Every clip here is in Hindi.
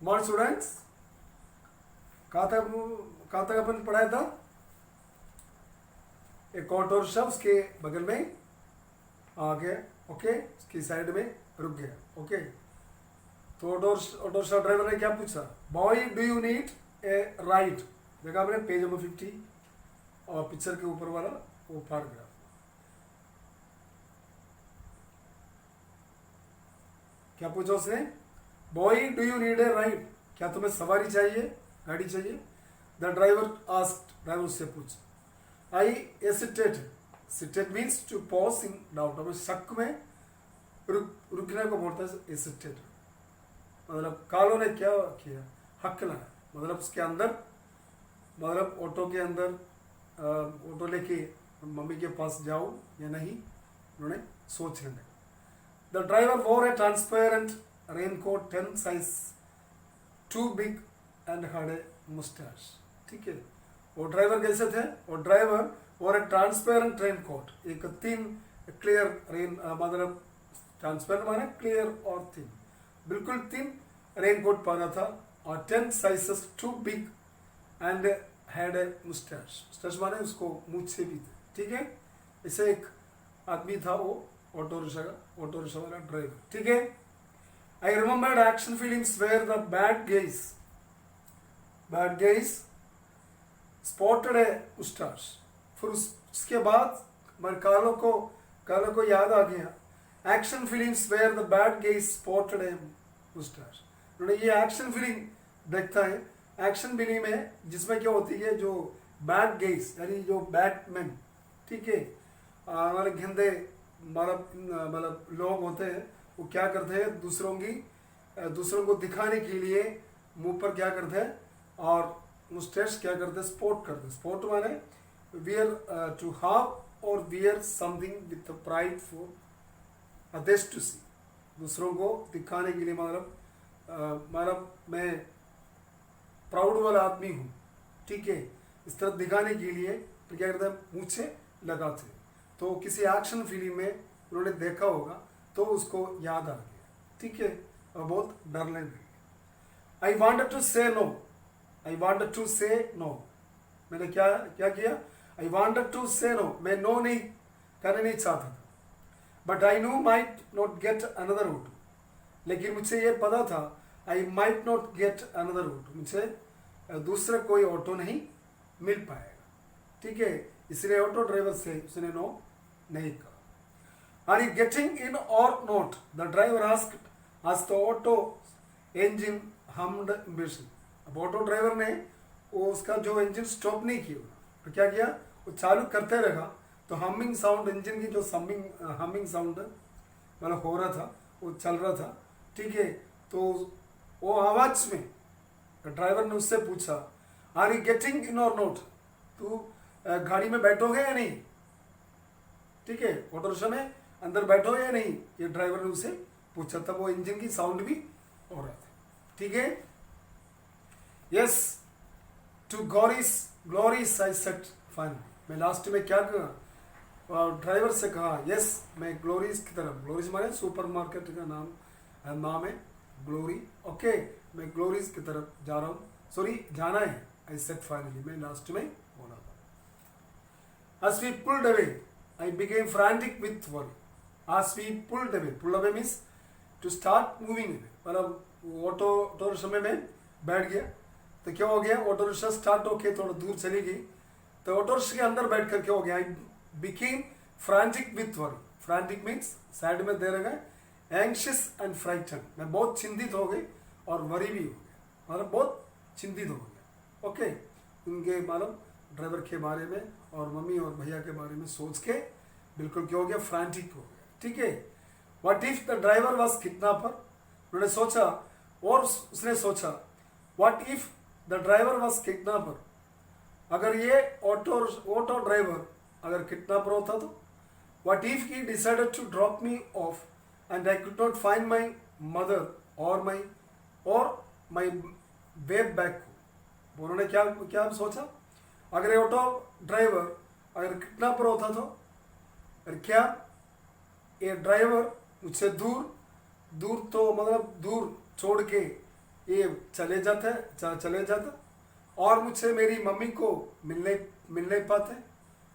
मॉर्निंग स्टूडेंट्स, कहाँ तक अपन पढ़ाया था। एक ऑटो रिक्शा उसके बगल में आ गया, ओके, उसकी साइड में रुक गया, ओके। तो ऑटो रिक्शा ड्राइवर ने क्या पूछा, boy do you need a ride. देखा आपने पेज नंबर 50 और पिक्चर के ऊपर वाला वो पैराग्राफ। क्या पूछा उसने, boy do you need a ride, क्या तुम्हें सवारी चाहिए, गाड़ी चाहिए। द ड्राइवर आस्क्ड, ड्राइवर उससे पूछा। I hesitated, hesitate means to pause in doubt, अब शक में रुकने को बोलता है हेसिटेट। मतलब कालो ने क्या किया, हक लगाया, मतलब उसके अंदर, मतलब ऑटो के अंदर ऑटो लेके मम्मी के पास जाऊं या नहीं, उन्होंने सोचने लगा। The driver wore a transparent raincoat 10 size too big and had a moustache. ठीक है, वो ड्राइवर कैसे थे, वो ड्राइवर और एक ट्रांसपेरेंट रेनकोट, एक थिन क्लियर रेन, मतलब ट्रांसपेरेंट माने क्लियर और थिन, बिल्कुल थिन रेनकोट पहना था और 10 sizes too big and had a moustache. Moustache माने उसको मूछें भी थे। ठीक है, इसे एक आदमी था वो ऑटो रिक्शा वाला ड्राइवर। ठीक है, I remembered action films where the bad guys spotted a moustache. फिर उसके बाद मेरे कालों को याद आ गया, action films where the bad guys spotted a moustache. उन्होंने ये एक्शन फिल्म देखता है, एक्शन फिल्म है जिसमें क्या होती है, जो बैड गाइज यानी जो बैटमैन, ठीक है, हमारे गंदे मतलब लोग होते हैं, वो क्या करते हैं, दूसरों को दिखाने के लिए मुंह पर क्या करते हैं और मुस्टैच क्या करते हैं, स्पोर्ट करते हैं। स्पोर्ट माने wear to have or wear something with pride for others to see, दूसरों को दिखाने के लिए, मतलब मैं प्राउड वाला आदमी हूँ, ठीक है, इस तरह दिखाने के लिए तो क्या करते हैं, मूछें लगाते हैं। तो किसी एक्शन फिल्म में उन्होंने देखा होगा तो उसको याद आ गया। ठीक है, और बहुत डरने लगे। आई वांटेड टू से नो, मैंने क्या किया, आई वांटेड टू से नो, मैं नो नहीं करना नहीं चाहता था। But I know might not get another auto, लेकिन मुझे ये पता था, I might not get another auto, मुझे दूसरा कोई ऑटो नहीं मिल पाएगा। ठीक है, इसलिए ऑटो ड्राइवर से उसने नो नहीं कहा। Are you getting in or not, the driver asked as the auto engine hummed इम्बेशन। अब ऑटो ड्राइवर ने वो उसका जो इंजन स्टॉप नहीं किया, तो क्या किया, वो चालू करते रहा, तो हमिंग साउंड, इंजन की जो हमिंग साउंड मतलब हो रहा था, वो चल रहा था। ठीक है, तो वो आवाज में ड्राइवर ने उससे पूछा, are you getting in or not, तू गाड़ी में बैठोगे या नहीं। ठीक है, ऑटो रिक्शा में अंदर बैठोगे या नहीं, ये ड्राइवर ने उसे पूछा था, वो इंजन की साउंड भी हो रहा था। ठीक है, yes to Glory's I said fine, मैं लास्ट में क्या कहा, ड्राइवर से कहा, यस मैं ग्लोरीज की तरफ, ग्लोरीज माने सुपरमार्केट का नाम है ग्लोरी, ओके, मैं ग्लोरीज की तरफ जा रहा हूँ, सॉरी जाना है, आई सेट फाइनली, मैं लास्ट में बोला था। As we pulled away, I became frantic with worry. As we pulled away means to start moving. मतलब ऑटो रिक्शा में मैं बैठ गया, तो क्या हो गया, ऑटो रिक्शा स्टार्ट होके थोड़ा दूर चली गई, तो ऑटो रिक्शा के अंदर बैठ कर क्या हो गया, I became frantic with worry. Frantic means side में दे रखा है, एंग्शियस एंड फ्राइटन, मैं बहुत चिंतित हो गई और वरी भी हो गया, मतलब बहुत चिंतित हो गया। ओके, उनके मतलब ड्राइवर के बारे में और मम्मी और भैया के बारे में सोच के बिल्कुल क्या हो गया, फ्रैंटिक हो गया। ठीक है, what if the driver was kidnapper, उन्होंने सोचा, और उसने सोचा, what if the driver was kidnapper, अगर ये ऑटो ड्राइवर अगर किडनैपर होता तो, what if he decided to drop me off and I could not find my mother और माई वे बैक। उन्होंने क्या सोचा, अगर ऑटो ड्राइवर अगर किडनैपर होता तो, और क्या ये ड्राइवर मुझसे दूर तो मतलब दूर छोड़ के ये चले जाता और मुझे मेरी मम्मी को मिलने मिलने पाते,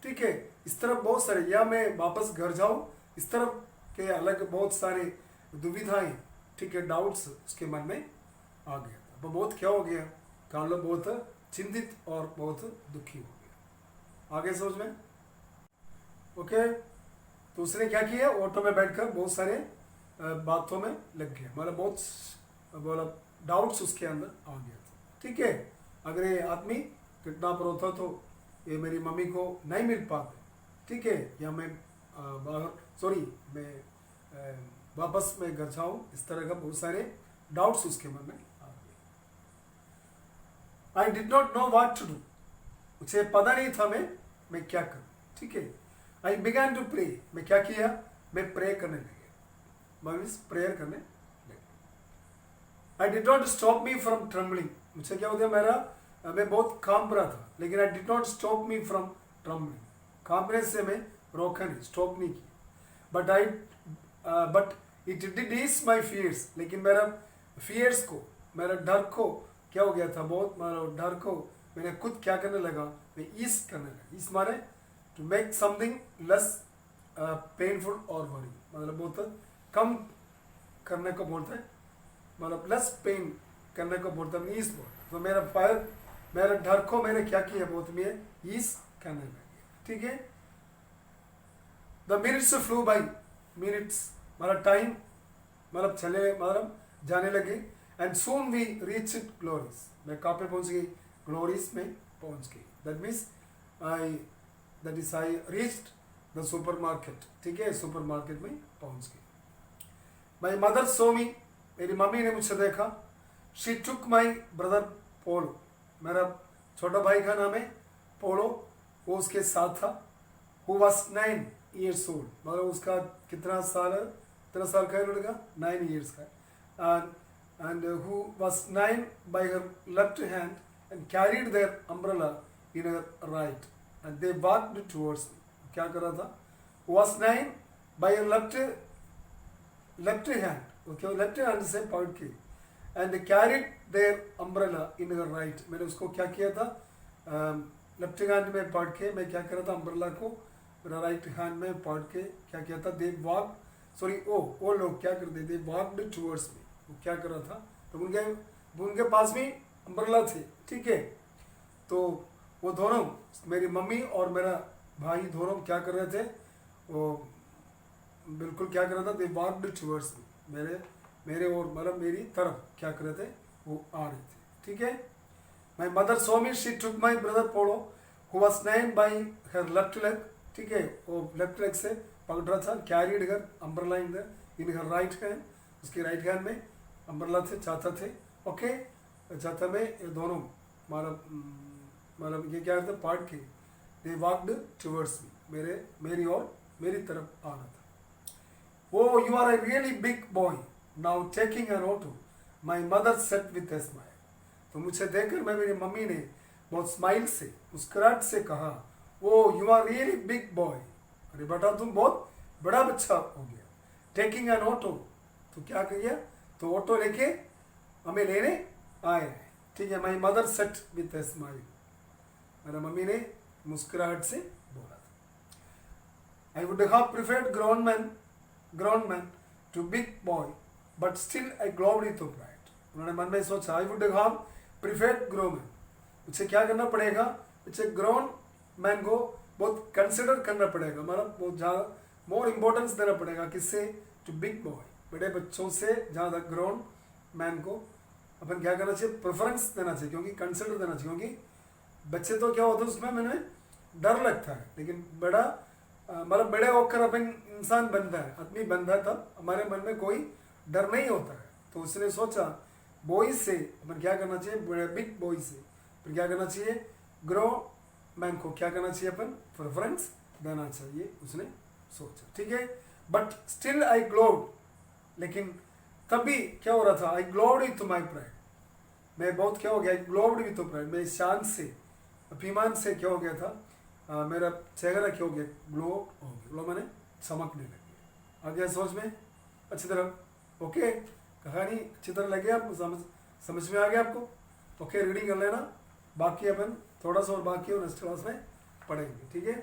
ठीक है। इस तरह बहुत सारे, या मैं वापस घर जाऊं, इस तरह के अलग बहुत सारे दुविधाएं, ठीक है, डाउट्स उसके मन में आ गया था। वो बहुत क्या हो गया, कार्लो बहुत चिंतित और बहुत दुखी हो गया। आगे समझ में, ओके। तो उसने क्या किया, ऑटो में बैठकर बहुत सारे बातों में लग गया, मतलब बहुत बोला डाउट्स उसके अंदर आ गया था, ठीक है। अगर ये आदमी किडनैपर होता तो ये मेरी मम्मी को नहीं मिल पाते, ठीक है, या मैं मैं वापस मैं घर जाऊँ, इस तरह का बहुत सारे डाउट्स उसके मन में आ गए। I did not know what to do, मुझे पता नहीं था मैं क्या करूँ, ठीक है। आई बिगैन टू प्रे, मैं क्या किया, मैं प्रे करने लगे, मीन्स प्रेयर करने लगे। आई did not stop me from trembling, मुझे क्या होता है, मैं बहुत कांप रहा था, लेकिन I did not stop me from trembling, कांपने से मैं रोका नहीं, स्टॉप नहीं किया। But it did ease my fears, लेकिन मेरा फियर्स को, मेरा डर को क्या हो गया था, बहुत मेरा डर को मैंने खुद क्या करने लगा, मैं ईज करने लगा। इस मारे to make something less painful और वरी, मतलब बहुत कम करने को बोलते हैं, मतलब लेस पेन करने को बोलता है, ईज बोलता। तो मेरा डर को मैंने क्या किया, बहुत मैं ईज करने लगे, ठीक है। The minutes flew by, minutes मतलब टाइम, मतलब चले, मतलब जाने लगे। And soon we reached Glory's, मैं कहाँ पे पहुंच गई, ग्लोरीज में पहुंच गई। That means I reached the सुपर मार्केट, ठीक है, सुपर मार्केट में पहुंच गई। माई मदर सो मी, मेरी मम्मी ने मुझे देखा। शी टुक माई ब्रदर पोलो, मेरा छोटा भाई का नाम है पोलो, वो उसके साथ था। हु वॉज 9 years old, मतलब उसका कितना साल का है लड़का, 9 years का। and who was 9 by her left hand and carried their umbrella in her right, and they walked towards me. क्या कर रहा था, was 9 by her left hand, okay, left hand से पकड़ के, and they carried their umbrella in her right, मैंने उसको क्या किया था, लेफ्ट हैंड में पकड़ के मैं क्या कर रहा था, अम्ब्रेला को मेरा राइट हैंड में पकड़ के क्या किया था, दे वॉक, सॉरी वो लोग क्या करते थे, वॉकड टुवर्ड्स मी, वो क्या कर रहा था, तो उनके पास में अम्ब्रेला थे, ठीक है। तो वो दोनों, मेरी मम्मी और मेरा भाई दोनों क्या कर रहे थे, वो बिल्कुल क्या कर रहा था, दे वॉकड टुवर्ड्स मी, मेरे और मतलब मेरी तरफ क्या कर रहे थे, वो आ रहे थे, ठीक है। My mother so me, she took my brother polo who was 9 by her left leg, ठीक है, वो लेफ्ट लेग से पकड़ रहा था, कैरीड हर अम्ब्रेला इन हर राइट हैंड, उसके राइट हैंड में अम्ब्रेला थे, चाहता थे, ओके, चाहता में ये दोनों मतलब ये क्या करते पार्ट के, दे वॉकड टुवर्ड्स मी, मेरी और मेरी तरफ आ रहा था। Oh you are a really big boy now taking an auto, my mother set with a smile, तो मुझे देखकर मैं, मेरी मम्मी ने बहुत स्माइल से, मुस्कुराहट से कहा, oh you are really big boy, अरे बेटा तुम बहुत बड़ा बच्चा हो गया। टेकिंग एन ऑटो, तो क्या किया, तो ऑटो लेके हमें लेने आए, ठीक है। My mother set with a smile, मेरा मम्मी ने मुस्कुराहट से बोला था। I would have preferred ground man to big boy but still I glowed it pride, उन्होंने मन में सोचा, I would have preferred ground man, मुझे क्या करना पड़ेगा, मुझे ग्राउंड मैन को बहुत कंसिडर करना पड़ेगा, मतलब बहुत ज़्यादा मोर इम्पोर्टेंस देना पड़ेगा, किससे, टू बिग बॉय, बड़े बच्चों से ज़्यादा ग्राउंड मैन को अपन क्या करना चाहिए, प्रेफरेंस देना चाहिए, क्योंकि कंसिडर देना चाहिए, क्योंकि बच्चे तो क्या होता है उसमें मैंने डर लगता है, लेकिन बड़ा मतलब बड़े होकर अपन इंसान बनता है, आदमी बनता है, तब हमारे मन में कोई डर नहीं होता है। तो उसने सोचा बॉयज से अपन क्या करना चाहिए, बड़े बिग बॉयज से फिर क्या करना चाहिए, ग्रो मैन को क्या करना चाहिए, अपन प्रेफरेंस देना चाहिए, उसने सोचा, ठीक है। बट स्टिल आई ग्लोड, लेकिन तभी क्या हो रहा था, आई ग्लोड विथ माई प्राइड, मैं बहुत क्या हो गया, ग्लोड विथ प्राइड, मैं शान से, अभिमान से क्या हो गया था, मेरा चेहरा क्या हो गया, ग्लो हो गया, ग्लो मैंने चमकने लगी। आ गया सोच में अच्छी तरह, ओके, कहानी अच्छी तरह लगे, आप समझ में आ गया आपको? ओके, रीडिंग कर लेना, बाकी अपन थोड़ा सा और बाकी है नेक्स्ट क्लास में पढ़ेंगे, ठीक है।